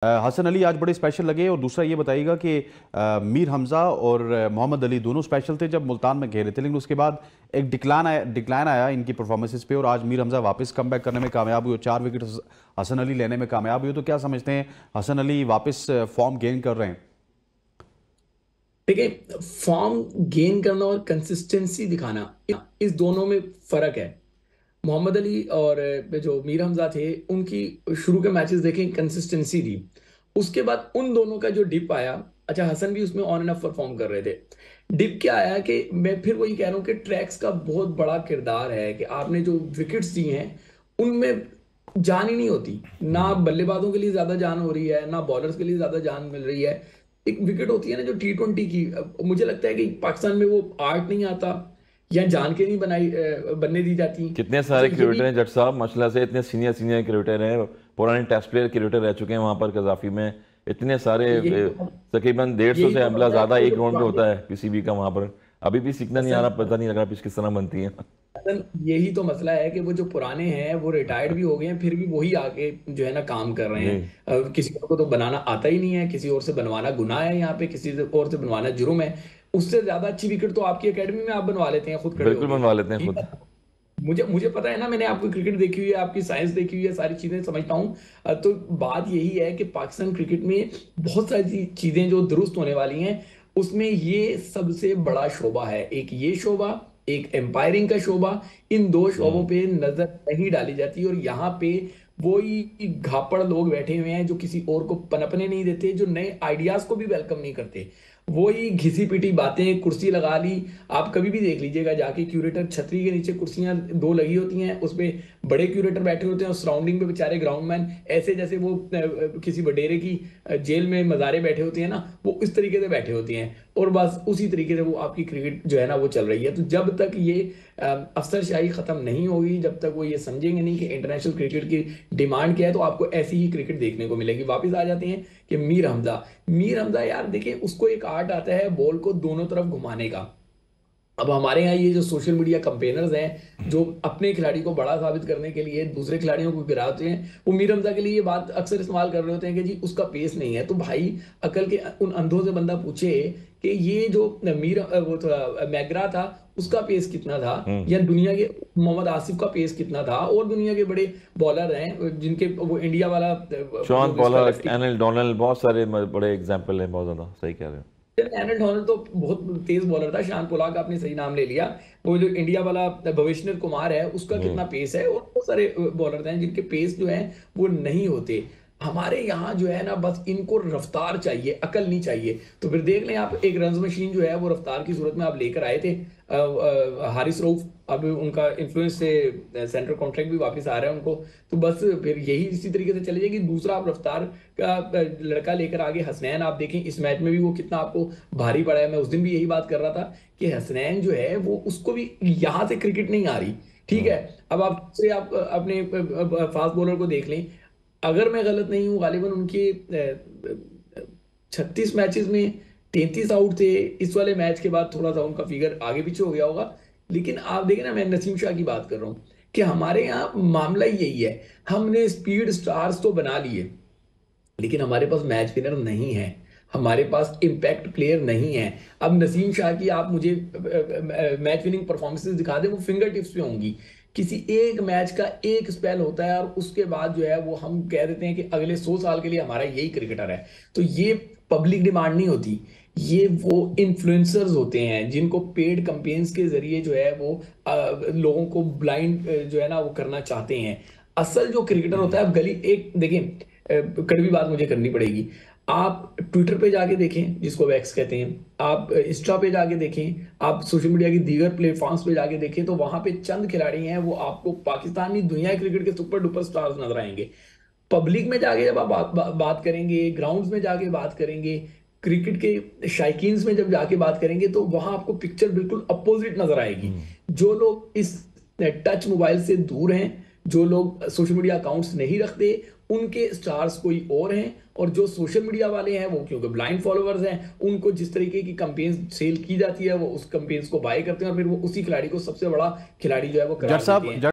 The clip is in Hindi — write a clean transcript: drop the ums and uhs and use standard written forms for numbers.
हसन अली आज बड़े स्पेशल लगे। और दूसरा ये बताइएगा कि मीर हमज़ा और मोहम्मद अली दोनों स्पेशल थे जब मुल्तान में खेले थे, लेकिन उसके बाद एक डिक्लाइन आया इनकी परफॉर्मेंसेस पे और आज मीर हमज़ा वापस कम बैक करने में कामयाब हुए, 4 विकेट हसन अली लेने में कामयाब हुए। तो क्या समझते हैं, हसन अली वापस फॉर्म गेन कर रहे हैं? देखिए, फॉर्म गेन करना और कंसिस्टेंसी दिखाना, इस दोनों में फर्क है। मोहम्मद अली और जो मीर हमजा थे, उनकी शुरू के मैचेस देखें, कंसिस्टेंसी थी। उसके बाद उन दोनों का जो डिप आया, अच्छा हसन भी उसमें ऑन एंड ऑफ परफॉर्म कर रहे थे। डिप क्या आया कि मैं फिर वही कह रहा हूँ कि ट्रैक्स का बहुत बड़ा किरदार है कि आपने जो विकेट्स दी हैं उनमें जान ही नहीं होती। ना बल्लेबाजों के लिए ज्यादा जान हो रही है, ना बॉलर्स के लिए ज्यादा जान मिल रही है। एक विकेट होती है ना जो T20 की, मुझे लगता है कि पाकिस्तान में वो आर्ट नहीं आता या जान के नहीं बनने दी जाती। कितने अच्छा सारे ये भी क्रिकेटर हैं जट साहब, माशाल्लाह से इतने सीनियर सीनियर क्रिकेटर हैं, पुराने टेस्ट प्लेयर क्रिकेटर रह चुके हैं वहां पर कजाफी में। इतने सारे यही तो तकरीबन 150 यही से तो अमला मसला है ज्यादा कि वो एक जो राउंड पे पुराने होता है पीसीबी का वहां पर। अभी भी सीखना नहीं आ हसन रहा, पता नहीं लग रहा पिच किस तरह बनती है। हसन, यही तो मसला है कि वो जो पुराने हैं वो रिटायर्ड भी हो गए हैं, फिर भी वही आके जो है ना काम कर रहे जी। हैं। किसी और को तो बनाना आता ही नहीं है, किसी और से बनवाना गुनाह है, यहाँ पे किसी और से बनवाना जुर्म है। उससे ज्यादा अच्छी विकेट तो आपकी एकेडमी में आप बनवा लेते हैं खुद खड़े बिल्कुल होके। बनवा लेते हैं ठीक खुद। है, मुझे मुझे पता है ना, मैंने आपकी क्रिकेट देखी हुई है, आपकी साइंस देखी हुई है, सारी चीजें समझता हूँ। तो बात यही है कि पाकिस्तान क्रिकेट में बहुत सारी चीजें जो दुरुस्त होने वाली हैं, उसमें ये सबसे बड़ा शोबा है। एक ये शोबा, एक एम्पायरिंग का शोबा, इन दो शोबों हम्म। पे नजर नहीं डाली जाती। और यहाँ पे वही घापड़ लोग बैठे हुए हैं जो किसी और को पनपने नहीं देते, जो नए आइडियाज को भी वेलकम नहीं करते। वही घिसी पिटी बातें, कुर्सी लगा ली। आप कभी भी देख लीजिएगा जाके, क्यूरेटर छतरी के नीचे कुर्सियां दो लगी होती हैं, उसपे बड़े क्यूरेटर बैठे होते हैं और सराउंडिंग में बेचारे ग्राउंडमैन ऐसे जैसे वो किसी वडेरे की जेल में मज़ारे बैठे होते हैं ना, वो इस तरीके से बैठे होते हैं। और बस उसी तरीके से वो आपकी क्रिकेट जो है ना वो चल रही है। तो जब तक ये अफसरशाही खत्म नहीं होगी, जब तक वो ये समझेंगे नहीं कि इंटरनेशनल क्रिकेट की डिमांड क्या है, तो आपको ऐसी ही क्रिकेट देखने को मिलेगी। वापस आ जाते हैं कि मीर हमजा यार देखिए, उसको एक आर्ट आता है बॉल को दोनों तरफ घुमाने का। अब हमारे यहाँ ये जो सोशल मीडिया कंपेनर्स हैं, जो अपने खिलाड़ी को बड़ा साबित करने के लिए दूसरे खिलाड़ियों को गिराते हैं, वो मीर हमजा के लिए ये बात अक्सर इस्तेमाल कर रहे होते हैं कि जी उसका पेस नहीं है। तो भाई, अकल के उन अंधों से बंदा पूछे कि ये जो वो थोड़ा मैगरा था, उसका पेस कितना था, हम्म। या दुनिया के मोहम्मद आसिफ का पेस कितना था, और दुनिया के बड़े बॉलर हैं जिनके वो इंडिया वाला शॉन जो इसका पॉलक, लेफ्टी, एनएल डोनाल्ड, बहुत सारे बड़े एग्जाम्पल हैं, बहुत ज्यादा सही कह रहे हो। एरन डोनाल्ड तो बहुत तेज बॉलर था। शान पोलाक आपने सही नाम ले लिया। वो जो इंडिया वाला भवेश्वर कुमार है, उसका हम्म। कितना पेस है। और बहुत सारे बॉलर हैं जिनके पेस जो है वो नहीं होते। हमारे यहाँ जो है ना, बस इनको रफ्तार चाहिए, अकल नहीं चाहिए। तो फिर देख लें आप, एक रन मशीन जो है वो रफ्तार की सूरत में आप लेकर आए थे, हारिस रऊफ। अब उनका इन्फ्लुएंस से सेंट्रल कॉन्ट्रैक्ट भी वापस आ रहा है उनको। तो बस फिर यही इसी तरीके से चली जाएगी। दूसरा, आप रफ्तार का लड़का लेकर आगे हसनैन, आप देखें इस मैच में भी वो कितना आपको भारी पड़ा है। मैं उस दिन भी यही बात कर रहा था कि हसनैन जो है वो, उसको भी यहाँ से क्रिकेट नहीं आ रही। ठीक हम्म। है, अब आप अपने फास्ट बॉलर को देख लें। अगर मैं गलत नहीं हूँ, गालिबन उनके 36 मैचेस में 33 आउट थे। इस वाले मैच के बाद थोड़ा सा उनका फिगर आगे पीछे हो गया होगा। लेकिन आप देखें ना, मैं नसीम शाह की बात कर रहा हूँ कि हमारे यहाँ मामला ही यही है। हमने स्पीड स्टार्स तो बना लिए, लेकिन हमारे पास मैच विनर नहीं है, हमारे पास इम्पैक्ट प्लेयर नहीं है। अब नसीम शाह की आप मुझे मैच विनिंग परफॉर्मेंसेस दिखा दें, वो फिंगर टिप्स पे होंगी। किसी एक मैच का एक स्पेल होता है और उसके बाद जो है वो हम कह देते हैं कि अगले 100 साल के लिए हमारा यही क्रिकेटर है। तो ये पब्लिक डिमांड नहीं होती, ये वो इन्फ्लुएंसर्स होते हैं जिनको पेड कैंपेन्स के जरिए जो है वो लोगों को ब्लाइंड जो है ना वो करना चाहते हैं। असल जो क्रिकेटर होता है, आप गली एक देखें, कड़वी बात मुझे करनी पड़ेगी। आप ट्विटर पे जाके देखें, जिसको वैक्स कहते हैं, आप इंस्टा पे जाके देखें, आप सोशल मीडिया की दीगर प्लेटफॉर्म्स पे जाके देखें, तो वहां पे चंद खिलाड़ी हैं वो आपको पाकिस्तानी दुनिया क्रिकेट के सुपर डुपर स्टार्स नजर आएंगे। पब्लिक में जाके जब आप बात करेंगे, ग्राउंड्स में जाके बात करेंगे, क्रिकेट के शाइकीन्स में जब जाके बात करेंगे, तो वहां आपको पिक्चर बिल्कुल अपोजिट नजर आएगी। हम्म। जो लोग इस टच मोबाइल से दूर हैं, जो लोग सोशल मीडिया अकाउंट्स नहीं रखते, उनके स्टार्स कोई और हैं। और जो सोशल मीडिया वाले हैं, वो क्योंकि ब्लाइंड फॉलोअर्स हैं, उनको जिस तरीके की कंपेन सेल की जाती है, वो उस कंपेन्स को बाय करते हैं और फिर वो उसी खिलाड़ी को सबसे बड़ा खिलाड़ी जो है वो जट करार देते साहब हैं।